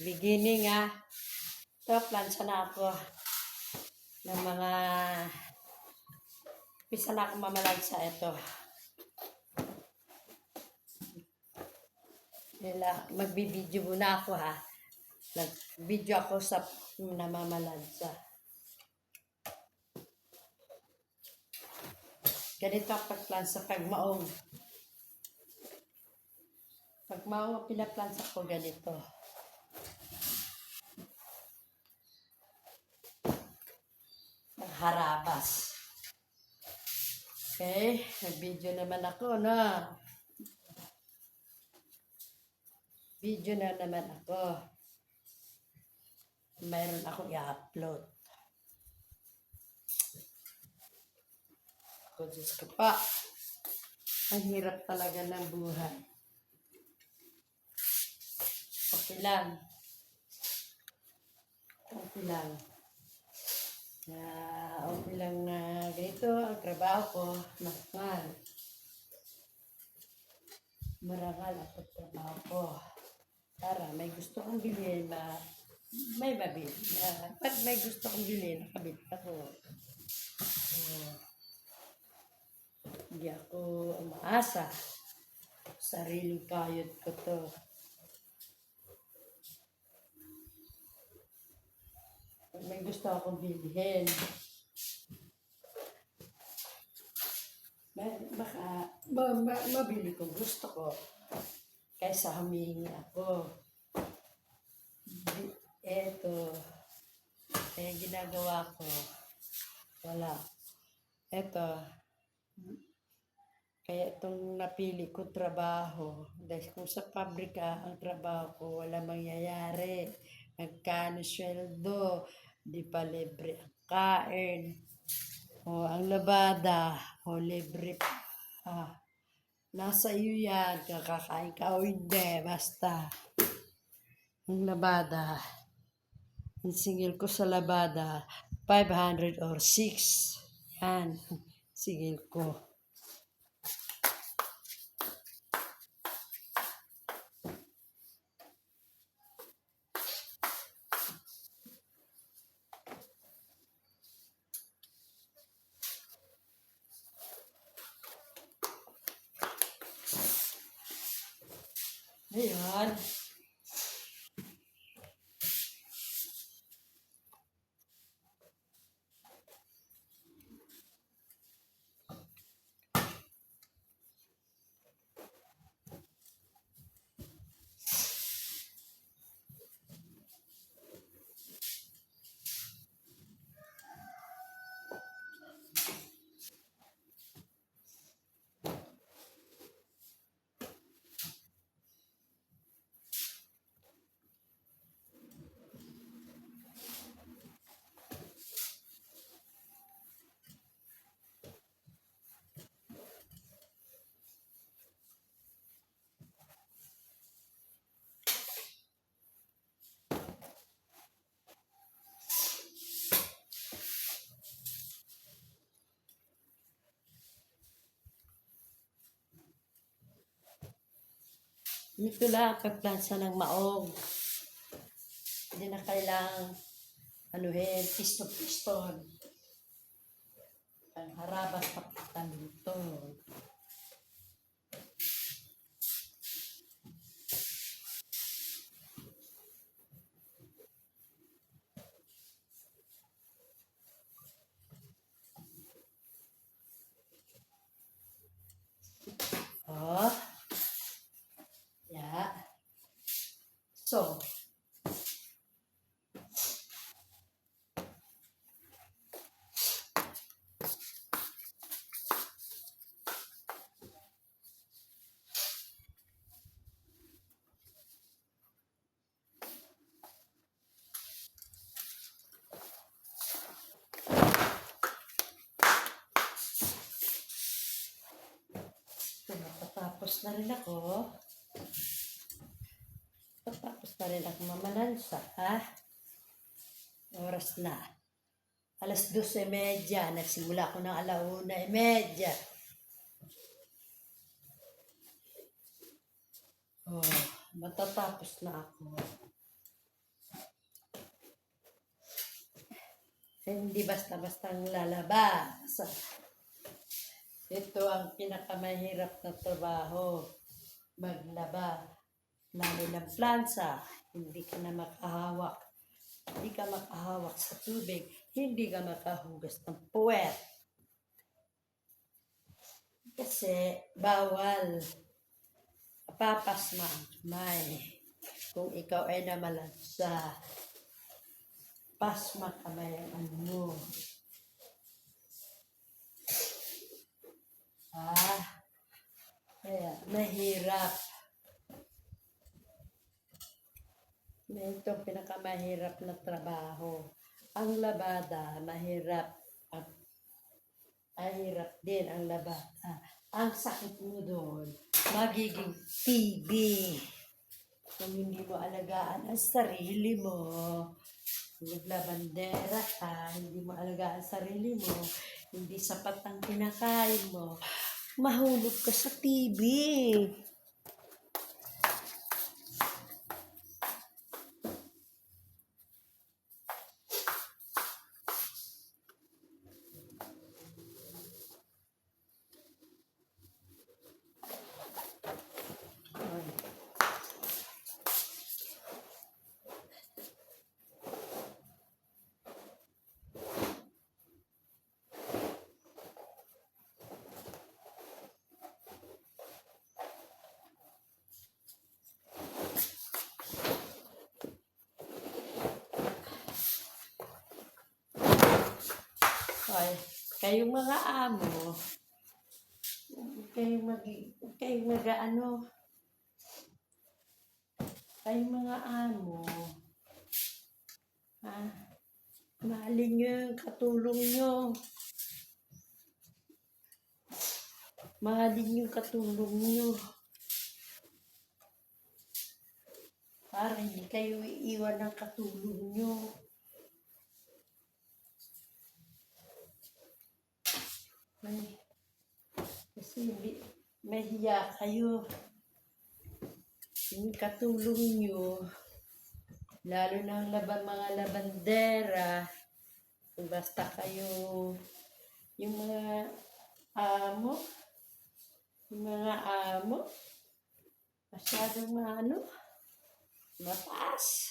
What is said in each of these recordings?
Beginning Ito, plancha na ako ng mga pisa na akong mamalansa ito. Magbibideo muna ako Nag-video ako sa namamalansa. Ganito ang pagplansa pag maong. Pag maong ang pinaplansa ko ganito. Harabas. Okay, nag-video naman ako, no? Video na naman ako. Mayroon akong i-upload. Ako, Diyos ko pa. Ang hirap talaga ng buhay. Okay lang. Okay lang. Okay lang na ganito ang trabaho ko. Marangal. Marangal ako trabaho ko. Para may gusto kong bilhin, may mabili. Pag may gusto kong bilhin, nakabit ako. Hindi ako umaasa. Sariling kayod ko to. Pag may gusto akong bilhin, baka mabili kong gusto ko kaysa humingi ako. Eto, ginagawa ko. Wala. Eto, kaya itong napili ko trabaho, dahil kung sa pabrika ang trabaho ko, wala mangyayari. Magkano sweldo, di pa libre ang kain. O ang labada, o libre pa. Nasa iyo yan, kakakain ka o hindi, basta. Ang labada, ang singil ko sa labada, 500 or 6. Yan, singil ko. Ayan. Ito lang pagplansa ng maong. Hindi na kailangang piston. Ang harabas paputan dito. Oh. Yeah. So, tapos na rin ako. Tapos na rin ako mamalansa, Oras na. 12:30. Nagsimula ako ng 1:30. Matatapos na ako. Hindi basta-bastang lalabas. Ito ang pinakamahirap na trabaho. Maglaba. Lalo ng plansa. Hindi ka na makahawak. Hindi ka makahawak sa tubig. Hindi ka makahugas ng puwet. Kasi bawal. Papasma ang kamay. Kung ikaw ay namalansa, pasma kamay ang ano mo. Kaya mahirap. Ito ang pinakamahirap na trabaho. Ang labada, mahirap. Mahirap din ang labada. Ang sakit mo doon, magiging TB. Kung hindi mo alagaan ang sarili mo, naglabandera ka, hindi mo alagaan ang sarili mo, hindi sapat ang kinakain mo, mahulog ka sa TB. Ay, kayong mga amo, kayong mag-ano, kayong mga amo, ha? Mahalin nyo yung katulong nyo. Mahalin yung katulong nyo. Para hindi kayo iiwan ng katulong nyo. Kasi mahiya kayo. Yung katulong nyo, lalo na ang mga labandera, basta kayo, yung mga amo, masyadong mataas.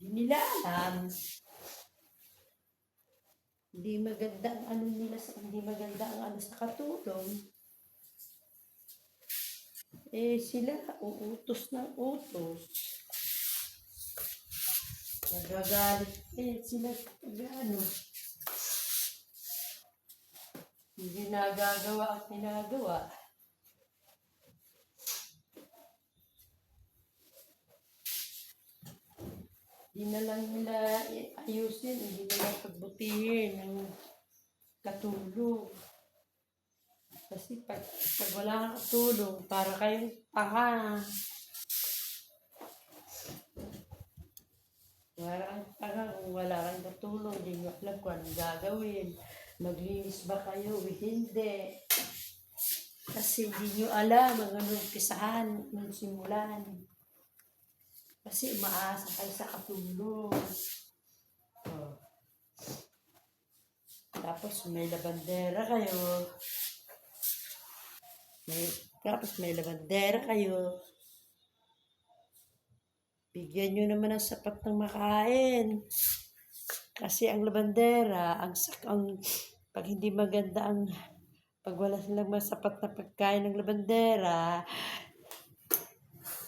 Hindi nila alam. Hindi maganda ang hindi maganda ang sa katulong. Sila, uutos ng utos. Nagagalit sila hindi nagagawa ang ginagawa. Hindi na lang nila ayusin, hindi na lang pagbutihin ng katulong. Kasi pag wala kang katulong, para kayong tanga. Kung wala kang katulong, hindi nyo alam kung anong gagawin. Maglinis ba kayo? Hindi. Kasi hindi nyo alam ang anong umpisahan, anong simulan. Kasi umaasa kayo sa katulong. Tapos may labandera kayo. May labandera kayo. Bigyan nyo naman ng sapat ng makain. Kasi ang labandera, pag hindi maganda pag wala silang masapat na pagkain ng labandera,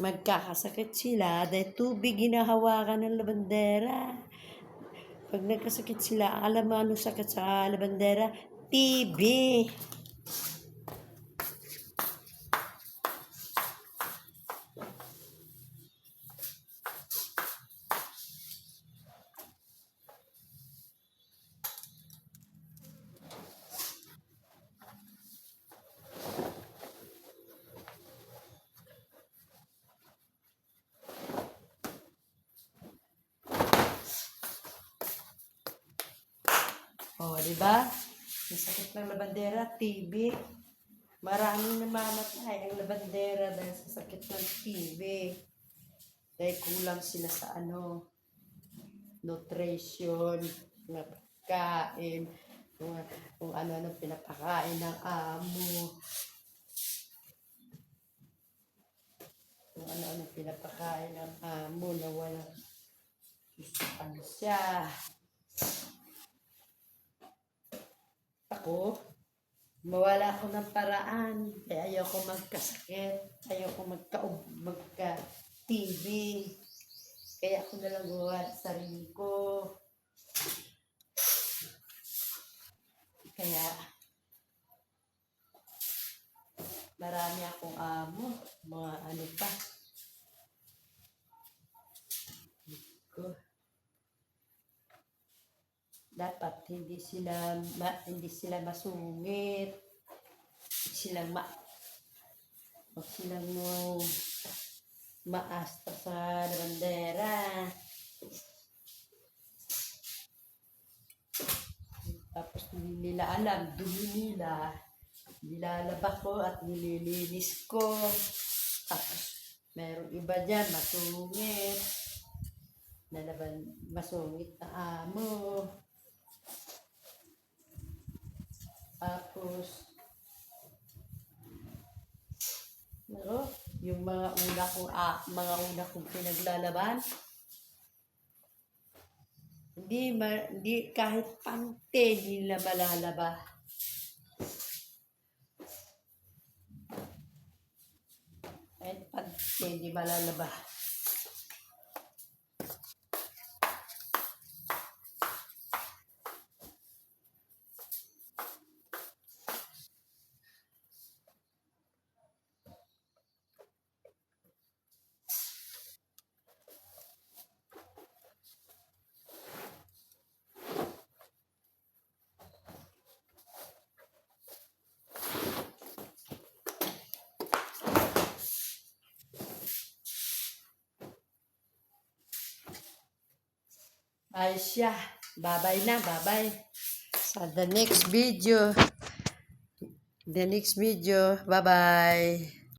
magkakasakit sila dahil tubig hinahawakan ng labandera. Pag nagkasakit sila, alam mo anong sakit sa labandera? TB. Di ba? Yung sakit ng labandera, TB. Maraming namamatay ang labandera dahil sa sakit ng TB. Dahil kulang sila sa nutrition, pagkain, kung ano-ano pinapakain ng amo, kung ano-ano pinapakain ng amo na walang sustansya. Ako, mawala ako ng paraan. Kaya ayoko magkasakit. Ayoko magka-TB. Kaya ako nalang gawa sa sarili ko. Kaya, marami akong amo. Mga ano pa. Dapat hindi sila masungit. Huwag silang maasta sa bandera. Tapos hindi nila alam, dumi nila. Nilalaba ko at nililinis ko. Tapos merong iba dyan, masungit. Masungit na amo. Tapos, yung mga una kong pinaglalaban, hindi kahit pante hindi nila malalaba. Kahit pante hindi malalaba. Ayos siya. Bye-bye na, bye-bye. Sa the next video. Bye-bye.